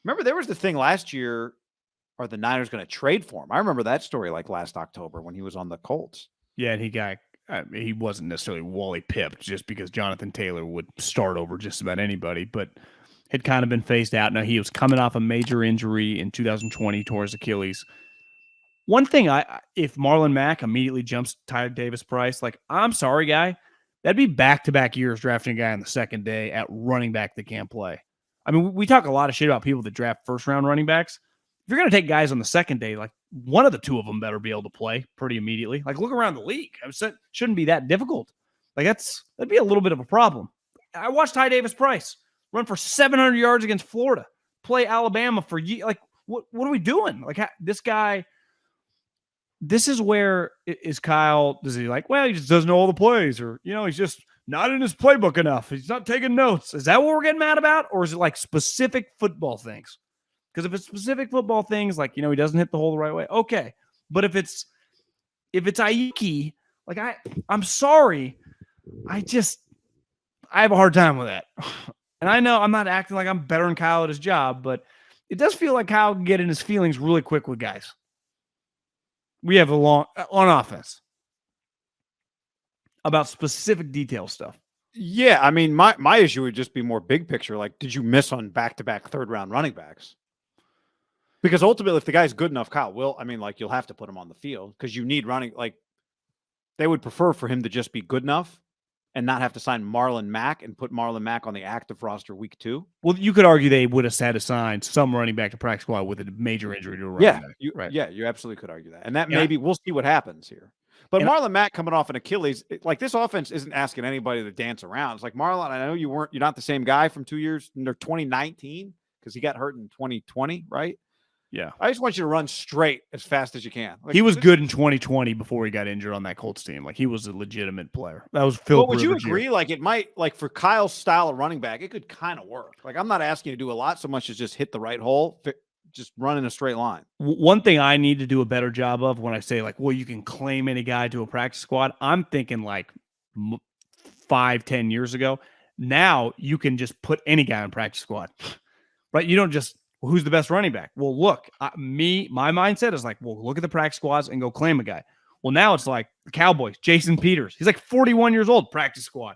Remember, there was the thing last year, are the Niners going to trade for him? I remember that story like last October when he was on the Colts. Yeah, and he wasn't necessarily Wally pipped just because Jonathan Taylor would start over just about anybody, but had kind of been phased out. Now, he was coming off a major injury in 2020, tore his Achilles. One thing, if Marlon Mack immediately jumps Ty Davis Price, like, I'm sorry, guy, that'd be back-to-back years drafting a guy on the second day at running back that can't play. I mean, we talk a lot of shit about people that draft first-round running backs. If you're going to take guys on the second day, like, one of the two of them better be able to play pretty immediately. Like, look around the league. It shouldn't be that difficult. Like, that'd be a little bit of a problem. I watched Ty Davis Price run for 700 yards against Florida, play Alabama for years. Like, what are we doing? Like, this guy... This is where is Kyle, does he like, well, he just doesn't know all the plays, or, he's just not in his playbook enough. He's not taking notes. Is that what we're getting mad about? Or is it like specific football things? Because if it's specific football things, like, he doesn't hit the hole the right way. Okay. But if it's Ayuki, like, I'm sorry. I have a hard time with that. And I know I'm not acting like I'm better than Kyle at his job, but it does feel like Kyle can get in his feelings really quick with guys. We have on offense about specific detail stuff. Yeah, I mean, my issue would just be more big picture. Like, did you miss on back-to-back third-round running backs? Because ultimately, if the guy's good enough, Kyle will. I mean, like, you'll have to put him on the field because you need running. Like, they would prefer for him to just be good enough and not have to sign Marlon Mack and put Marlon Mack on the active roster week 2. Well, you could argue they would have had to sign some running back to practice squad with a major injury to a running back. Right. Yeah, you absolutely could argue that. And that maybe we'll see what happens here. But Marlon Mack coming off an Achilles, like, this offense isn't asking anybody to dance around. It's like, Marlon, I know you're not the same guy from 2 years, 2019, because he got hurt in 2020, right? Yeah. I just want you to run straight as fast as you can. Like, he was good in 2020 before he got injured on that Colts team. Like, he was a legitimate player. That was Phil. But would you agree? Like, it might, like, for Kyle's style of running back, it could kind of work. Like, I'm not asking you to do a lot so much as just hit the right hole, just run in a straight line. One thing I need to do a better job of when I say, like, well, you can claim any guy to a practice squad, I'm thinking like 5-10 years ago. Now you can just put any guy on practice squad, right? You don't just, well, who's the best running back? Well, look, my mindset is like, well, look at the practice squads and go claim a guy. Well, now it's like the Cowboys, Jason Peters. He's like 41 years old, practice squad.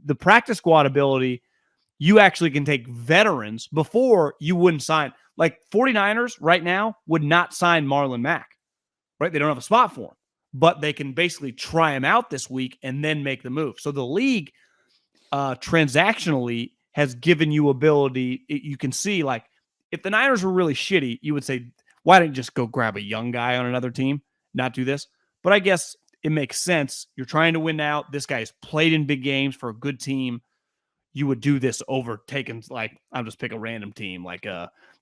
The practice squad ability, you actually can take veterans before you wouldn't sign. Like, 49ers right now would not sign Marlon Mack, right? They don't have a spot for him, but they can basically try him out this week and then make the move. So the league transactionally has given you ability. You can see, like, if the Niners were really shitty, you would say, why didn't you just go grab a young guy on another team, not do this? But I guess it makes sense. You're trying to win out. This guy's played in big games for a good team. You would do this over taking, like, I'll just pick a random team. Like,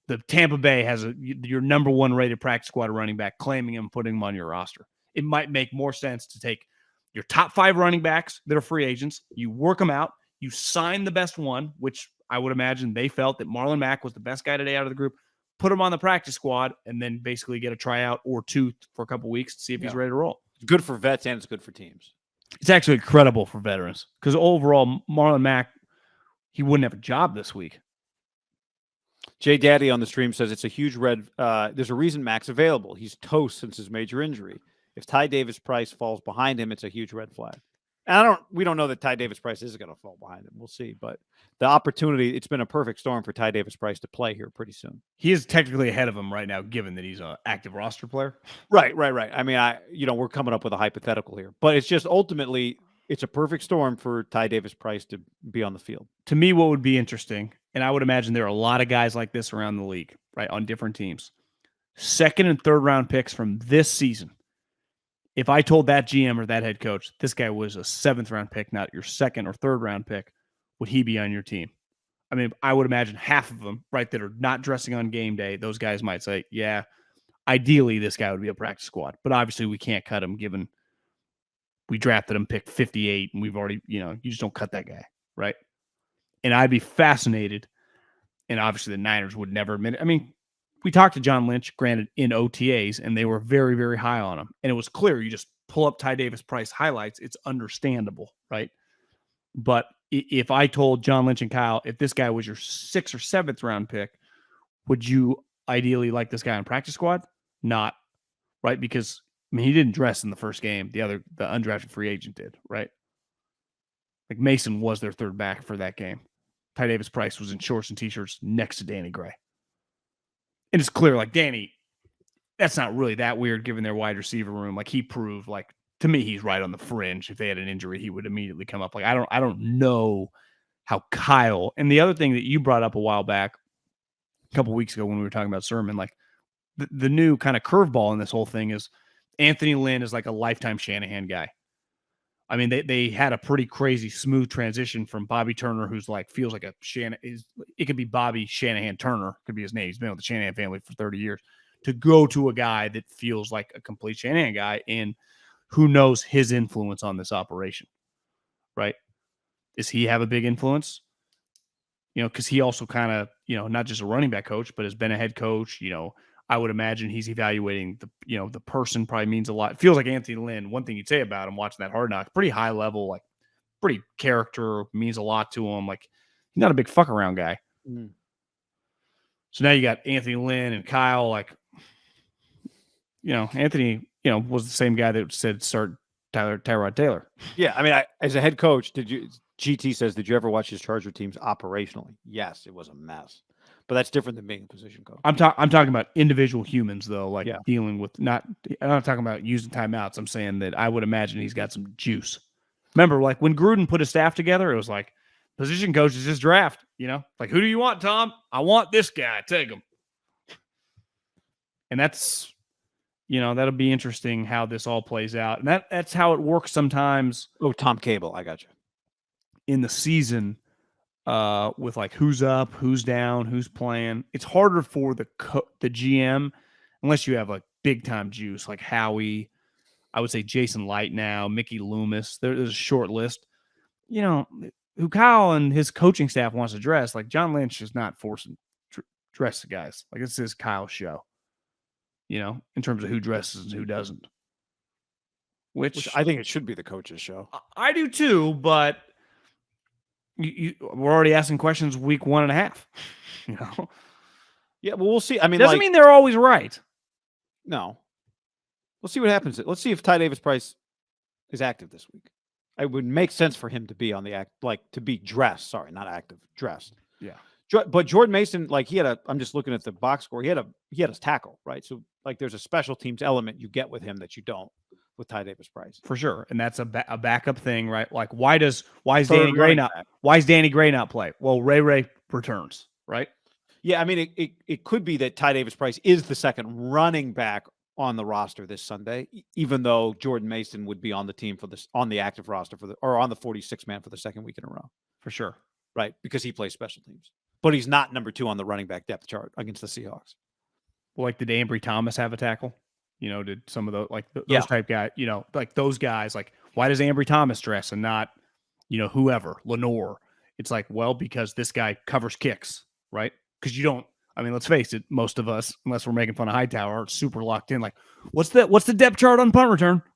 the Tampa Bay has your number 1 rated practice squad running back, claiming him, putting him on your roster. It might make more sense to take your top 5 running backs that are free agents. You work them out. You sign the best one, which I would imagine they felt that Marlon Mack was the best guy today out of the group, put him on the practice squad, and then basically get a tryout or 2 for a couple weeks to see if he's ready to roll. It's good for vets and it's good for teams. It's actually incredible for veterans because overall, Marlon Mack, he wouldn't have a job this week. Jay Daddy on the stream says it's a huge red. There's a reason Mack's available. He's toast since his major injury. If Ty Davis Price falls behind him, it's a huge red flag. And we don't know that Ty Davis Price is going to fall behind him. We'll see. But the opportunity, it's been a perfect storm for Ty Davis Price to play here pretty soon. He is technically ahead of him right now, given that he's an active roster player. Right. I mean, we're coming up with a hypothetical here, but it's just ultimately it's a perfect storm for Ty Davis Price to be on the field. To me, what would be interesting, and I would imagine there are a lot of guys like this around the league, right, on different teams. 2nd and 3rd round picks from this season. If I told that GM or that head coach, this guy was a 7th round pick, not your 2nd or 3rd round pick, would he be on your team? I mean, I would imagine half of them, right, that are not dressing on game day, those guys might say, yeah, ideally this guy would be a practice squad. But obviously we can't cut him given we drafted him pick 58 and we've already, you just don't cut that guy, right? And I'd be fascinated, and obviously the Niners would never admit it. I mean, we talked to John Lynch, granted, in OTAs, and they were very, very high on him. And it was clear. You just pull up Ty Davis Price highlights. It's understandable, right? But if I told John Lynch and Kyle, if this guy was your 6th or 7th round pick, would you ideally like this guy on practice squad? Not, right? Because I mean, he didn't dress in the first game. The undrafted free agent did, right? Like Mason was their third back for that game. Ty Davis Price was in shorts and t-shirts next to Danny Gray. And it's clear, like Danny, that's not really that weird given their wide receiver room. Like he proved, like to me, he's right on the fringe. If they had an injury, he would immediately come up. Like I don't know how Kyle. And the other thing that you brought up a while back, a couple weeks ago when we were talking about Sermon, like the new kind of curveball in this whole thing is Anthony Lynn is like a lifetime Shanahan guy. I mean, they had a pretty crazy smooth transition from Bobby Turner, who's like feels like a it could be Bobby Shanahan Turner, could be his name. He's been with the Shanahan family for 30 years, to go to a guy that feels like a complete Shanahan guy, and who knows his influence on this operation, right? Does he have a big influence? Because he also kind of, not just a running back coach, but has been a head coach. I would imagine he's evaluating the person probably means a lot. It feels like Anthony Lynn, one thing you'd say about him watching that Hard Knocks, pretty high level, like pretty character, means a lot to him. Like he's not a big fuck around guy. Mm. So now you got Anthony Lynn and Kyle, like, Anthony, was the same guy that said start Tyrod Taylor. Yeah. I mean, as a head coach, GT says, did you ever watch his Charger teams operationally? Yes, it was a mess. But that's different than being a position coach. I'm talking about individual humans, though, like dealing with I'm not talking about using timeouts. I'm saying that I would imagine he's got some juice. Remember, like when Gruden put his staff together, it was like position coaches just draft, like who do you want, Tom? I want this guy. Take him. And that's, that'll be interesting how this all plays out. And that's how it works sometimes. Oh, Tom Cable. I got you. In the season, with like who's up, who's down, who's playing. It's harder for the GM unless you have like big time juice like Howie. I would say Jason Light now, Mickey Loomis. There's a short list. Who Kyle and his coaching staff wants to dress. Like John Lynch is not forcing dress the guys. Like this is Kyle's show. In terms of who dresses and who doesn't. Which I think it should be the coach's show. I do too, but we're already asking questions week 1.5. Yeah, well, we'll see. I mean, doesn't mean they're always right. No, we'll see what happens. Let's see if Ty Davis Price is active this week. It would make sense for him to be on the to be dressed. Sorry, not active, dressed. Yeah. But Jordan Mason, like I'm just looking at the box score. He had his tackle, right? So like, there's a special teams element you get with him that you don't with Ty Davis Price, for sure. And that's a backup thing, right? Like why is Danny Gray not play? Well, Ray returns, right? Yeah, I mean it could be that Ty Davis Price is the second running back on the roster this Sunday, even though Jordan Mason would be on the team on the active roster or on the 46 man for the second week in a row, for sure, right? Because he plays special teams, but he's not number 2 on the running back depth chart against the Seahawks. Well, like did Ambry Thomas have a tackle? Did some of those those type guys, like those guys, like why does Ambry Thomas dress and not, whoever, Lenore? It's like, well, because this guy covers kicks, right? Because let's face it, most of us, unless we're making fun of Hightower, are super locked in. Like, what's the depth chart on punt return?